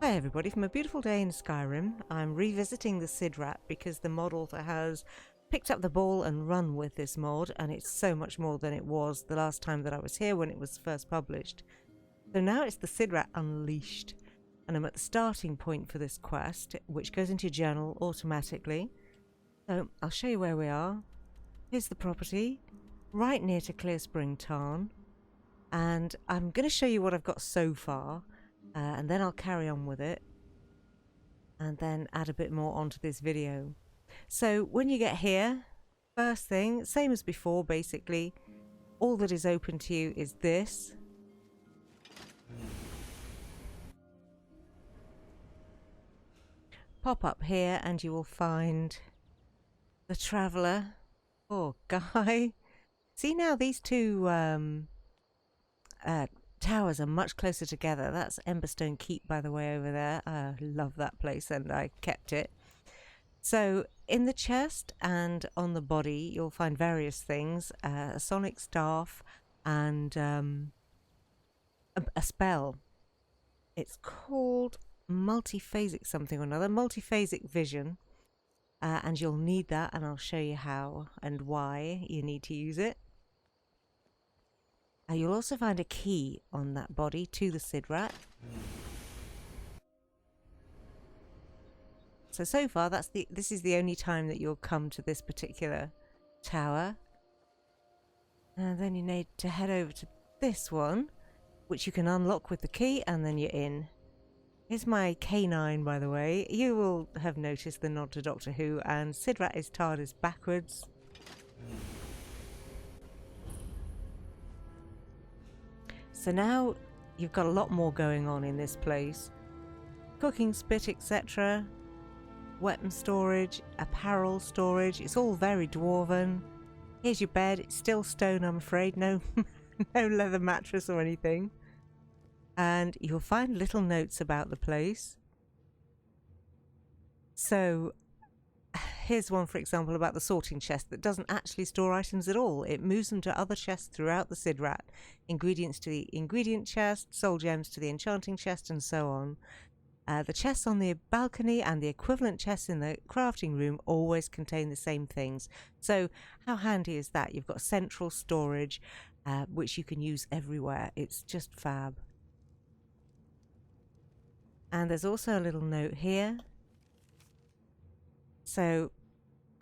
Hi everybody, from a beautiful day in Skyrim, I'm revisiting the Sidrat because the mod author has picked up the ball and run with this mod, and it's so much more than it was the last time that I was here when it was first published. So now it's the Sidrat Unleashed, and I'm at the starting point for this quest, which goes into your journal automatically. So I'll show you where we are. Here's the property, right near to Clear Spring Tarn, and I'm going to show you what I've got so far. And then I'll carry on with it and then add a bit more onto this video. So when you get here, first thing, same as before basically, all that is open to you is this. Pop up here and you will find the Traveller. Poor guy. See now these two towers are much closer together. That's Emberstone Keep, by the way, over there. I love that place and I kept it. So in the chest and on the body you'll find various things, a sonic staff and a spell. It's called multiphasic something or another, multiphasic vision, and you'll need that, and I'll show you how and why you need to use it. You'll also find a key on that body to the Sidrat. So far, this is the only time that you'll come to this particular tower. And then you need to head over to this one, which you can unlock with the key, and then you're in. Here's my K9, by the way. You will have noticed the nod to Doctor Who, and Sidrat is Tardis backwards. So now you've got a lot more going on in this place. Cooking spit, etc. Weapon storage, apparel storage. It's all very dwarven. Here's your bed. It's still stone, I'm afraid. No, no leather mattress or anything. And you'll find little notes about the place. So here's one, for example, about the sorting chest that doesn't actually store items at all. It moves them to other chests throughout the Sidrat. Ingredients to the ingredient chest, soul gems to the enchanting chest, and so on. The chests on the balcony and the equivalent chests in the crafting room always contain the same things. So how handy is that? You've got central storage, which you can use everywhere. It's just fab. And there's also a little note here. So,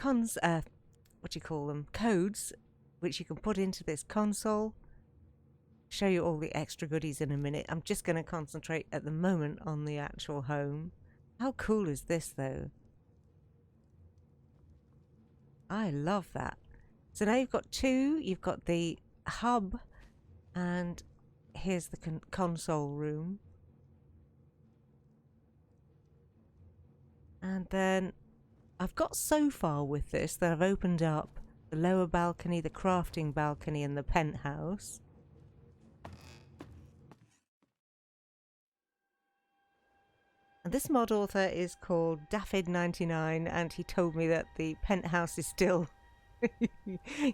what do you call them? Codes, which you can put into this console. Show you all the extra goodies in a minute. I'm just going to concentrate at the moment on the actual home. How cool is this, though? I love that. So now you've got two. You've got the hub, and here's the console room. And then I've got so far with this that I've opened up the lower balcony, the crafting balcony, and the penthouse. And this mod author is called Daffyd99, and he told me that the penthouse is still,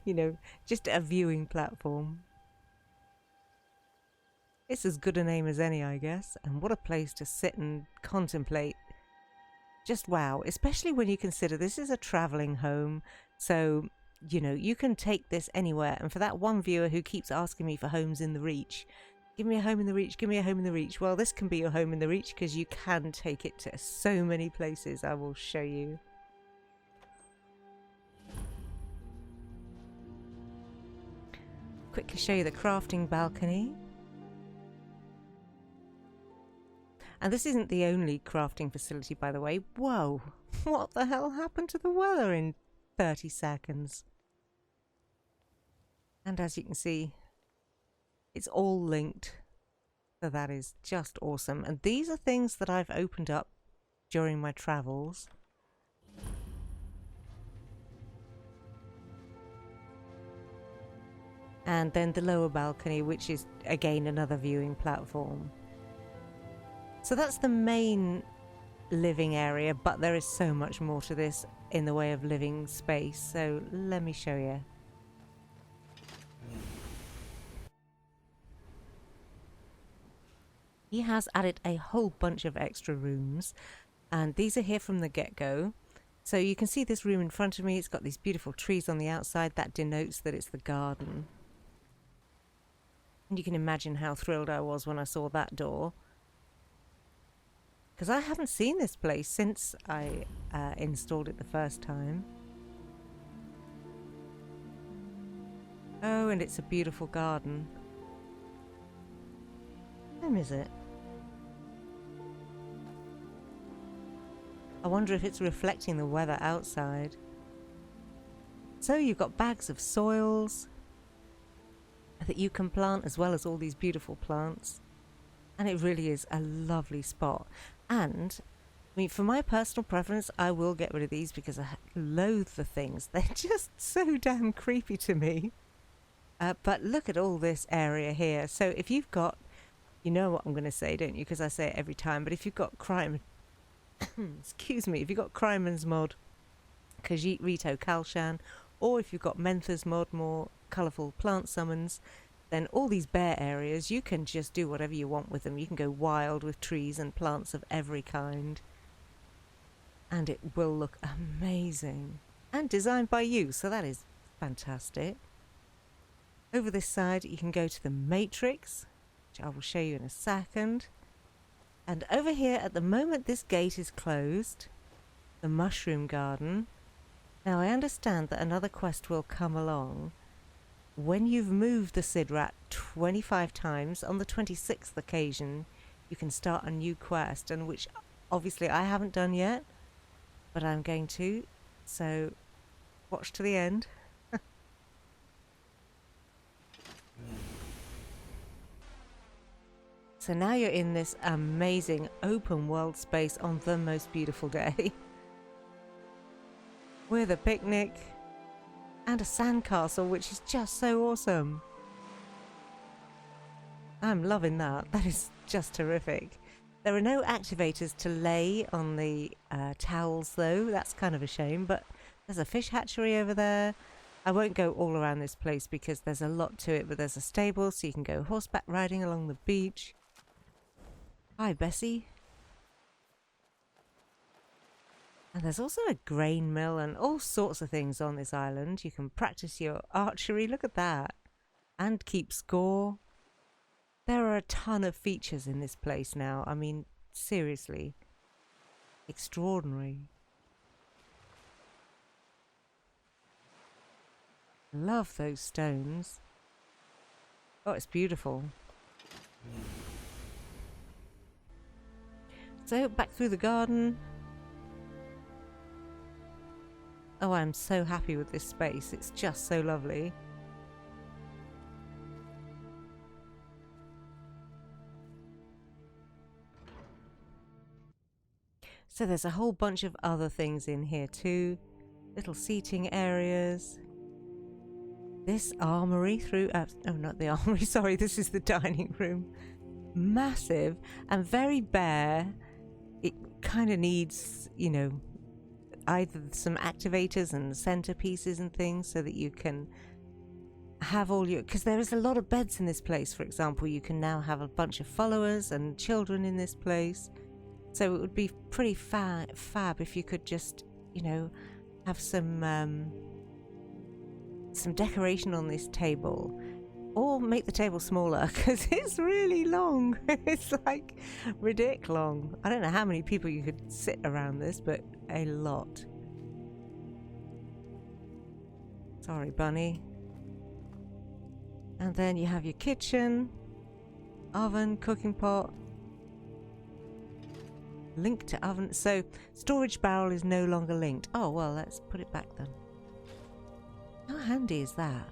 you know, just a viewing platform. It's as good a name as any, I guess, and what a place to sit and contemplate. Just wow, especially when you consider this is a travelling home, so you know you can take this anywhere. And for that one viewer who keeps asking me for homes in the Reach, give me a home in the Reach, give me a home in the Reach. Well, this can be your home in the Reach because you can take it to so many places. I will show you. Quickly show you the crafting balcony. And this isn't the only crafting facility, by the way. Whoa, what the hell happened to the weather in 30 seconds? And as you can see, it's all linked. So that is just awesome. And these are things that I've opened up during my travels. And then the lower balcony, which is again another viewing platform. So that's the main living area, but there is so much more to this in the way of living space. So let me show you. he has added a whole bunch of extra rooms, and these are here from the get-go. So you can see this room in front of me. It's got these beautiful trees on the outside. That denotes that it's the garden. And you can imagine how thrilled I was when I saw that door, because I haven't seen this place since I installed it the first time. Oh, and it's a beautiful garden. What time is it? I wonder if it's reflecting the weather outside. So you've got bags of soils that you can plant, as well as all these beautiful plants. And it really is a lovely spot. And I mean, for my personal preference, I will get rid of these because I loathe the things. They're just so damn creepy to me. But look at all this area here. So if you've got, you know what I'm going to say, don't you? Because I say it every time. But if you've got crime, excuse me, if you've got Cryman's mod, Khajiit Rito Kalshan, or if you've got Mentha's mod, more colourful plant summons, then all these bare areas, you can just do whatever you want with them. You can go wild with trees and plants of every kind. And it will look amazing. And designed by you, so that is fantastic. Over this side, you can go to the Matrix, which I will show you in a second. And over here, at the moment this gate is closed, the Mushroom Garden. Now, I understand that another quest will come along. When you've moved the Sidrat 25 times, on the 26th occasion, you can start a new quest, and which obviously I haven't done yet, but I'm going to, so watch to the end. So now you're in this amazing open world space on the most beautiful day. With a picnic and a sandcastle, which is just so awesome. I'm loving that. That is just terrific. There are no activators to lay on the towels though. That's kind of a shame, but there's a fish hatchery over there. I won't go all around this place because there's a lot to it, but there's a stable so you can go horseback riding along the beach. Hi, Bessie. And there's also a grain mill and all sorts of things on this island. You can practice your archery, look at that, and keep score. There are a ton of features in this place now. I mean, seriously, extraordinary. Love those stones. Oh, it's beautiful. So, back through the garden. Oh, I'm so happy with this space. It's just so lovely. So there's a whole bunch of other things in here too. Little seating areas. This armory through... oh, not the armory, sorry. This is the dining room. Massive and very bare. It kind of needs, you know, either some activators and centerpieces and things so that you can have all your... Because there is a lot of beds in this place, for example. You can now have a bunch of followers and children in this place. So it would be pretty fab if you could just, you know, have some decoration on this table. Or make the table smaller, because it's really long. It's like ridiculous long. I don't know how many people you could sit around this, but a lot. Sorry, bunny. And then you have your kitchen, oven, cooking pot, link to oven. So storage barrel is no longer linked. Oh, well, let's put it back then. How handy is that?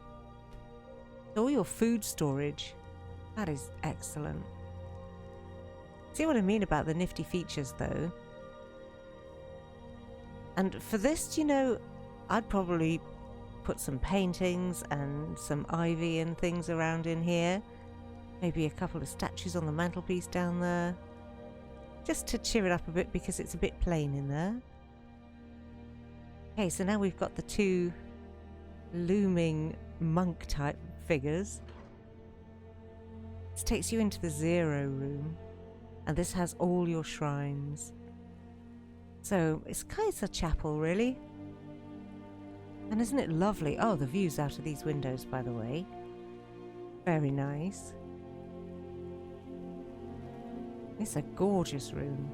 All your food storage. That is excellent. See what I mean about the nifty features though? And for this, you know, I'd probably put some paintings and some ivy and things around in here. Maybe a couple of statues on the mantelpiece down there. Just to cheer it up a bit because it's a bit plain in there. Okay, so now we've got the two looming monk type figures. This takes you into the 0 room. And this has all your shrines. So it's kind of a chapel, really. And isn't it lovely? Oh, the views out of these windows, by the way. Very nice. It's a gorgeous room.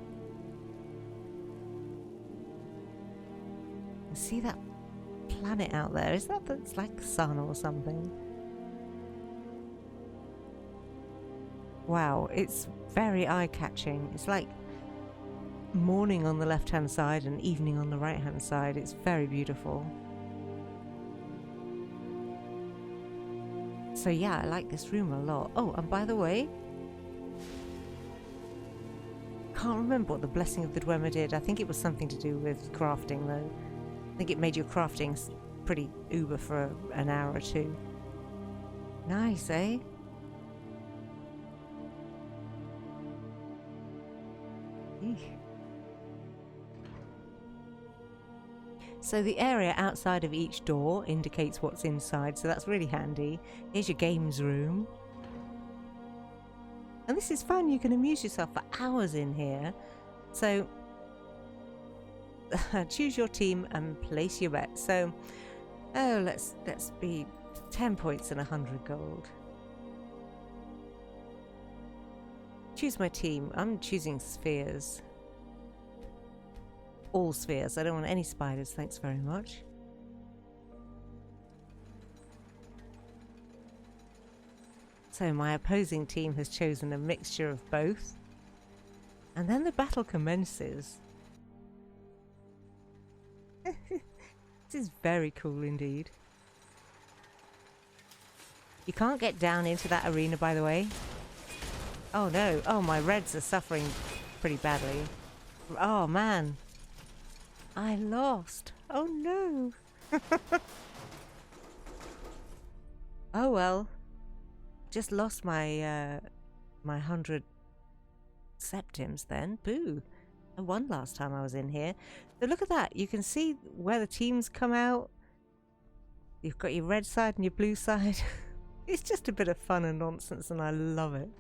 You see that planet out there? Is that that's like the sun or something? Wow, it's very eye-catching. It's like morning on the left-hand side and evening on the right-hand side. It's very beautiful. So yeah, I like this room a lot. Oh, and by the way, can't remember what the Blessing of the Dwemer did. I think it was something to do with crafting, though. I think it made your crafting pretty uber for an hour or two. Nice, eh? Eesh. So the area outside of each door indicates what's inside, so that's really handy. Here's your games room. And this is fun, you can amuse yourself for hours in here. So choose your team and place your bet. So let's be 10 points and 100 gold. Choose my team. I'm choosing spheres. All spheres. I don't want any spiders, thanks very much. So my opposing team has chosen a mixture of both. And then the battle commences. This is very cool indeed. You can't get down into that arena, by the way. Oh no. Oh, my reds are suffering pretty badly. Oh man. I lost. Oh no. Oh well. Just lost my my 100 septims then. Boo. I won last time I was in here. So look at that. You can see where the teams come out. You've got your red side and your blue side. It's just a bit of fun and nonsense and I love it.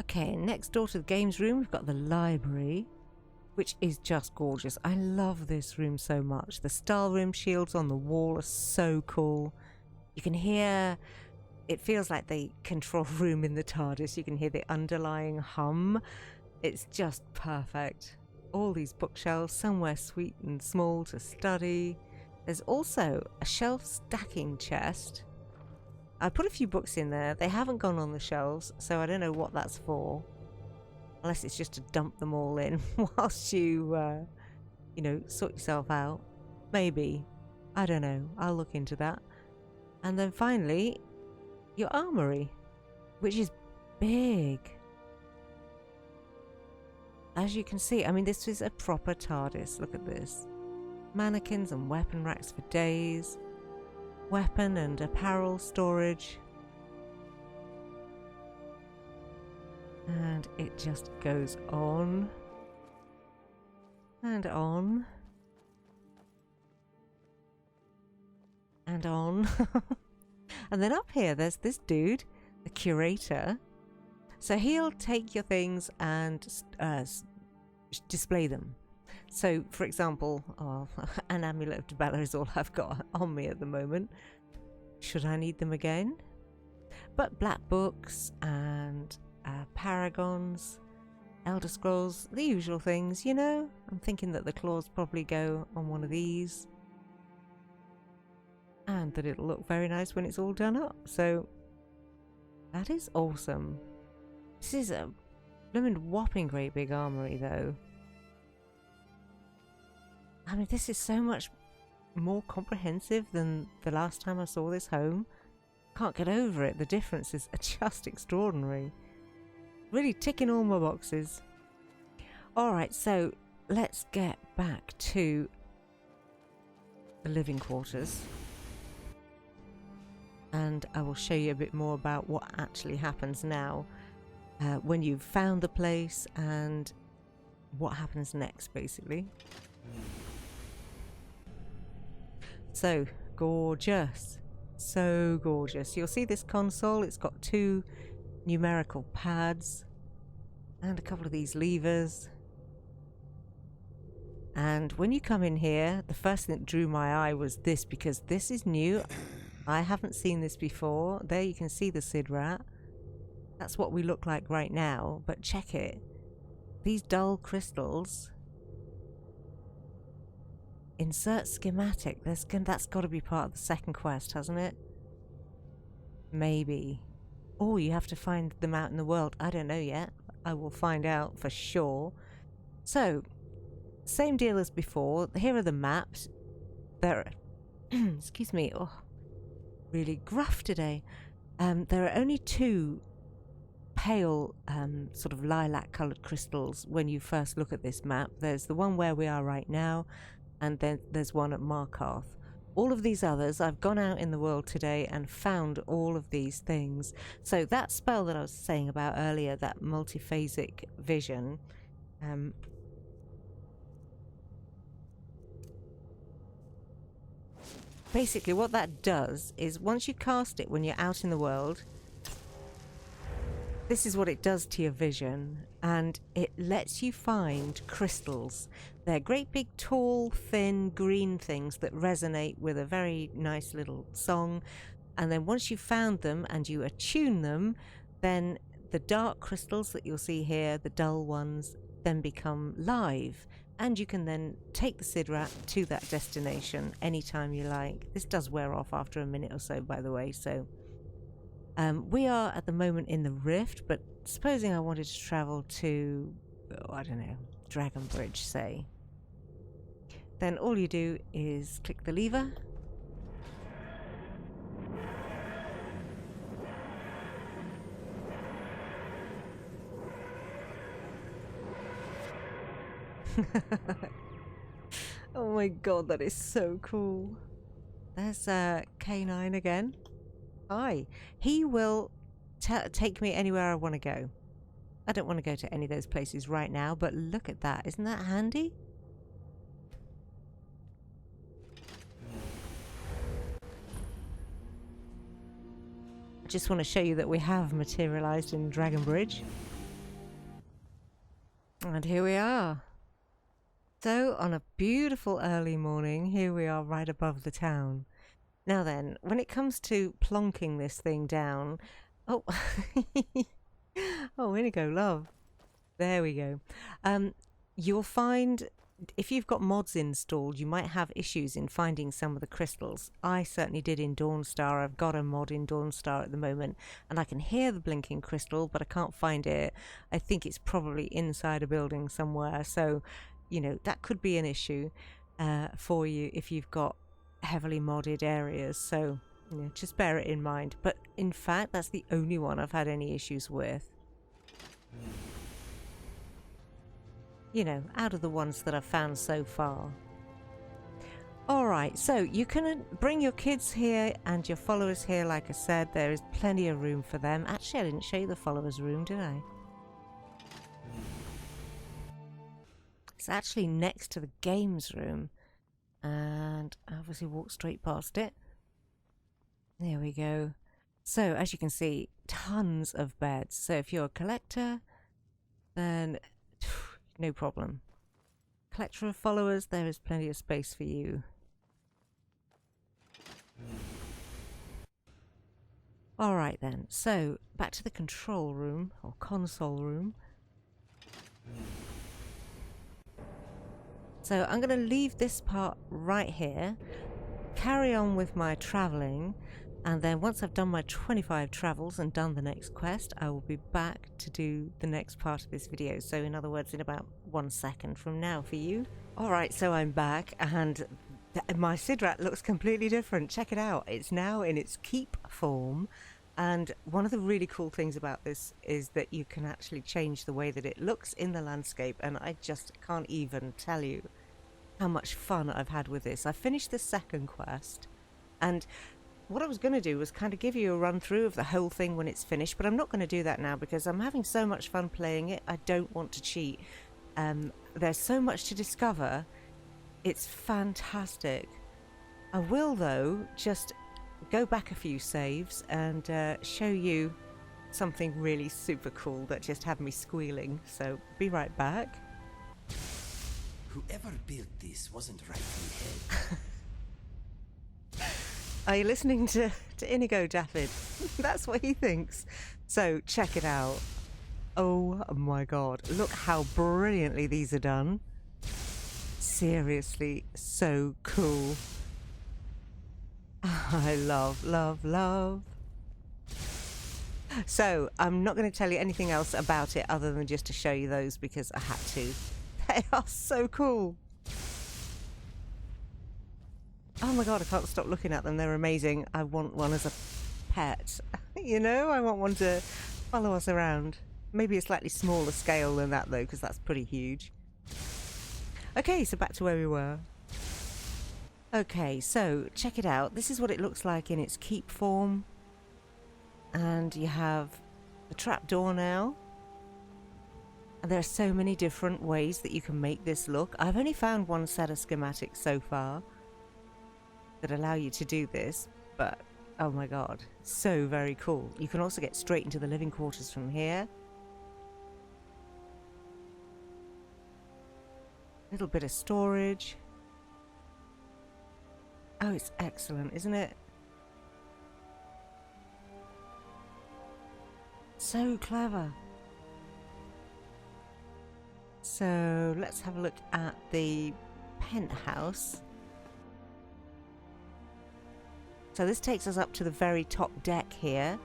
Okay, next door to the games room we've got the library, which is just gorgeous. I love this room so much. The style room shields on the wall are so cool. You can hear, it feels like the control room in the Tardis. You can hear the underlying hum. It's just perfect. All these bookshelves, somewhere sweet and small to study. There's also a shelf stacking chest. I put a few books in there. They haven't gone on the shelves, so I don't know what that's for. Unless it's just to dump them all in whilst you, you know, sort yourself out. Maybe. I don't know. I'll look into that. And then finally, your armory, which is big. As you can see, I mean, this is a proper TARDIS. Look at this. Mannequins and weapon racks for days. Weapon and apparel storage. And it just goes on. And on. And on. And then up here there's this dude, the curator. So he'll take your things and display them. So for example, an amulet of Debella is all I've got on me at the moment. Should I need them again? But black books and paragons, Elder Scrolls, the usual things, you know. I'm thinking that the claws probably go on one of these. And that it'll look very nice when it's all done up. So that is awesome. This is a blooming whopping great big armory though. I mean, this is so much more comprehensive than the last time I saw this home. Can't get over it. The differences are just extraordinary. Really ticking all my boxes. Alright, so let's get back to the living quarters. And I will show you a bit more about what actually happens now when you've found the place and what happens next, basically. So gorgeous. So gorgeous. You'll see this console, it's got two numerical pads and a couple of these levers. And when you come in here, the first thing that drew my eye was this, because this is new. I haven't seen this before. There you can see the Sidrat. That's what we look like right now, but check it. These dull crystals. Insert schematic. That's got to be part of the second quest, hasn't it? Maybe. Or you have to find them out in the world. I don't know yet. I will find out for sure. So, same deal as before. Here are the maps. There are... excuse me. Oh, really gruff today. There are only 2 pale sort of lilac coloured crystals when you first look at this map. There's the one where we are right now, and then there's one at Markarth. All of these others, I've gone out in the world today and found all of these things. So that spell that I was saying about earlier, that multiphasic vision, basically what that does is once you cast it when you're out in the world, this is what it does to your vision, and it lets you find crystals. They're great big tall thin green things that resonate with a very nice little song, and then once you've found them and you attune them, then the dark crystals that you'll see here, the dull ones, then become live, and you can then take the Sidrat to that destination anytime you like. This does wear off after a minute or so, by the way, so we are at the moment in the Rift, but supposing I wanted to travel to, oh, I don't know, Dragon Bridge, say, then all you do is click the lever. Oh my god, that is so cool. There's K9 again. Hi. He will take me anywhere I want to go. I don't want to go to any of those places right now, but look at that. Isn't that handy? I just want to show you that we have materialized in Dragon Bridge. And here we are. So, on a beautiful early morning, here we are right above the town. Now then, when it comes to plonking this thing down... Oh, oh, in you go, love. There we go. You'll find, if you've got mods installed, you might have issues in finding some of the crystals. I certainly did in Dawnstar. I've got a mod in Dawnstar at the moment, and I can hear the blinking crystal, but I can't find it. I think it's probably inside a building somewhere, so, you know, that could be an issue for you if you've got heavily modded areas, so you know, just bear it in mind. But in fact, that's the only one I've had any issues with. You know, out of the ones that I've found so far. Alright, so you can bring your kids here and your followers here. Like I said, there is plenty of room for them. Actually, I didn't show you the followers room, did I? It's actually next to the games room. And I obviously walk straight past it. There we go. So as you can see, tons of beds. So if you're a collector, then no problem. Collector of followers, there is plenty of space for you. Alright then, so back to the control room, or console room. So I'm going to leave this part right here, carry on with my travelling, and then once I've done my 25 travels and done the next quest, I will be back to do the next part of this video. So in other words, in about 1 second from now for you. Alright, so I'm back, and my Sidrat looks completely different. Check it out. It's now in its keep form. And one of the really cool things about this is that you can actually change the way that it looks in the landscape, and I just can't even tell you how much fun I've had with this. I finished the second quest, and what I was going to do was kind of give you a run through of the whole thing when it's finished, but I'm not going to do that now because I'm having so much fun playing it. I don't want to cheat. There's so much to discover. It's fantastic. I will, though, just go back a few saves and show you something really super cool that just had me squealing, so be right back. Whoever built this wasn't right in the head. Are you listening to Inigo, Daffyd? That's what he thinks. So check it out. Oh my god, look how brilliantly these are done. Seriously, so cool. I love, love, love. So I'm not going to tell you anything else about it other than just to show you those because I had to. They are so cool. Oh my god, I can't stop looking at them. They're amazing. I want one as a pet. You know, I want one to follow us around. Maybe a slightly smaller scale than that though, because that's pretty huge. Okay, so back to where we were. Okay, so check it out. This is what it looks like in its keep form. And you have the trapdoor now. And there are so many different ways that you can make this look. I've only found one set of schematics so far that allow you to do this, but oh my god, so very cool. You can also get straight into the living quarters from here. Little bit of storage. Oh, it's excellent, isn't it? So clever. So let's have a look at the penthouse. So this takes us up to the very top deck here.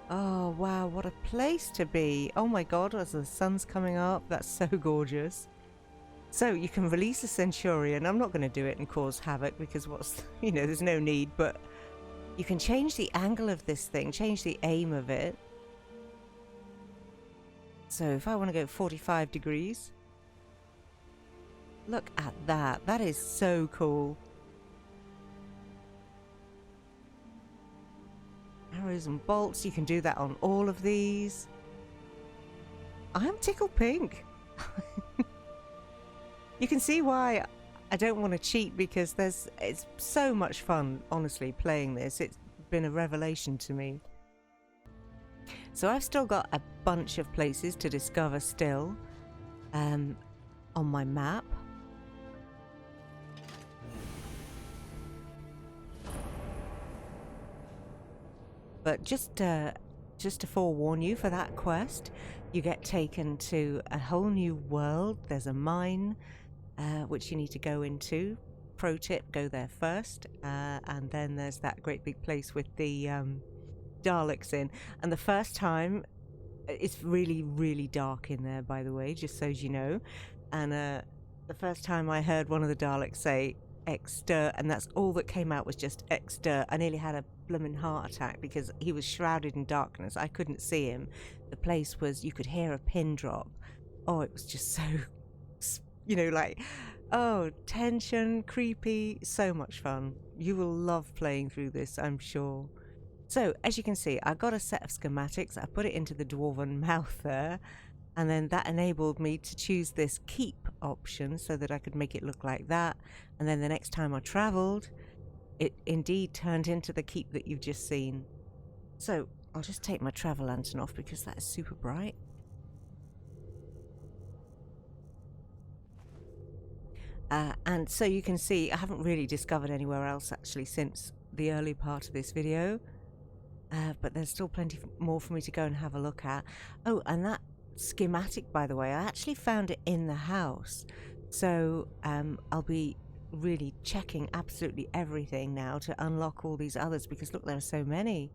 Oh wow, what a place to be. Oh my god, as the sun's coming up, that's so gorgeous. So you can release a Centurion. I'm not going to do it and cause havoc because what's, you know, there's no need, but you can change the angle of this thing, change the aim of it. So if I want to go 45 degrees, look at that. That is so cool. Arrows and bolts, you can do that on all of these. I'm tickled pink. You can see why I don't want to cheat because it's so much fun, honestly, playing this. It's been a revelation to me. So I've still got a bunch of places to discover still on my map. But just to forewarn you, for that quest, you get taken to a whole new world. There's a mine which you need to go into. Pro tip, go there first. And then there's that great big place with the Daleks in. And the first time, it's really, really dark in there, by the way, just so you know. And the first time I heard one of the Daleks say, Exter, and that's all that came out was just Exter. I nearly had a blooming heart attack because he was shrouded in darkness. I couldn't see him. The place was, you could hear a pin drop. Oh, it was just so, you know, like, oh, tension, creepy, so much fun. You will love playing through this, I'm sure. So, as you can see, I got a set of schematics. I put it into the dwarven mouth there. And then that enabled me to choose this keep option so that I could make it look like that. And then the next time I travelled, it indeed turned into the keep that you've just seen. So I'll just take my travel lantern off because that is super bright. And so you can see I haven't really discovered anywhere else actually since the early part of this video. But there's still plenty more for me to go and have a look at. Oh, and that schematic, by the way, I actually found it in the house. So I'll be really checking absolutely everything now to unlock all these others because look, there are so many.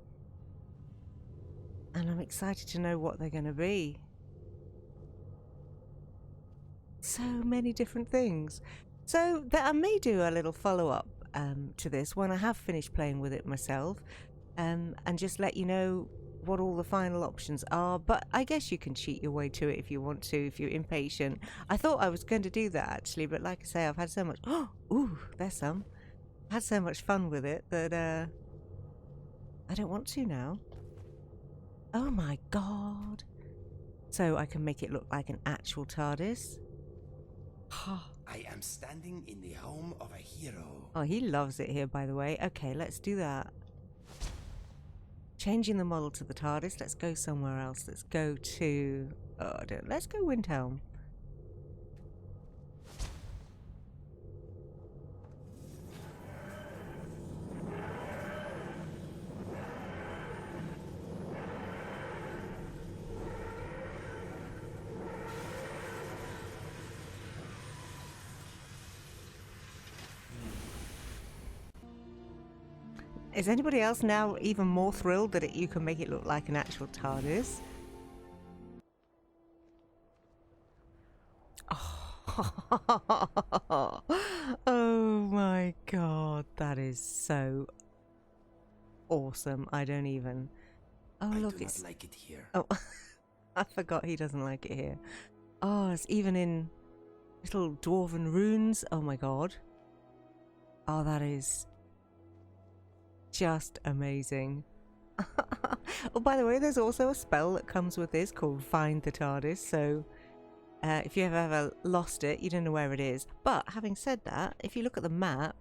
And I'm excited to know what they're going to be. So many different things. So that I may do a little follow-up to this when I have finished playing with it myself, and just let you know what all the final options are. But I guess you can cheat your way to it if you want to, if you're impatient. I thought I was going to do that actually, but like I say, I've had so much, ooh, there's some. I had so much fun with it that I don't want to now. Oh my god. So I can make it look like an actual Tardis. I am standing in the home of a hero. Oh, he loves it here, by the way. Okay, let's do that. changing the model to the TARDIS. Let's go somewhere else. Let's go to... Oh, I don't... Let's go Windhelm. Is anybody else now even more thrilled that you can make it look like an actual TARDIS? Oh, oh my god, that is so awesome. I don't even... Oh, look, I do it's... not like it here. Oh, I forgot he doesn't like it here. Oh, it's even in little dwarven runes. Oh my god. Oh, that is just amazing. Oh, by the way, there's also a spell that comes with this called Find the TARDIS, so if you have ever lost it, you don't know where it is. But having said that, if you look at the map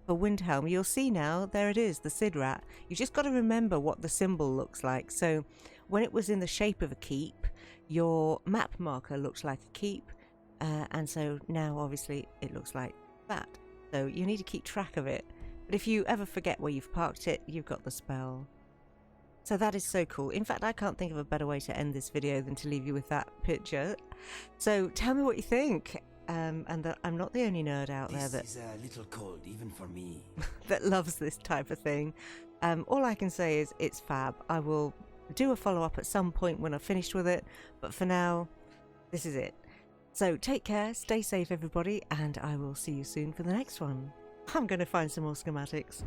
for Windhelm, you'll see now, there it is, the Sidrat. You just got to remember what the symbol looks like. So when it was in the shape of a keep, your map marker looks like a keep, and so now obviously it looks like that. So you need to keep track of it. But if you ever forget where you've parked it, you've got the spell. So that is so cool. In fact, I can't think of a better way to end this video than to leave you with that picture. So tell me what you think. And that I'm not the only nerd out there that... This is a little cold, even for me. that loves this type of thing. All I can say is it's fab. I will do a follow-up at some point when I've finished with it. But for now, this is it. So take care, stay safe everybody, and I will see you soon for the next one. I'm going to find some more schematics.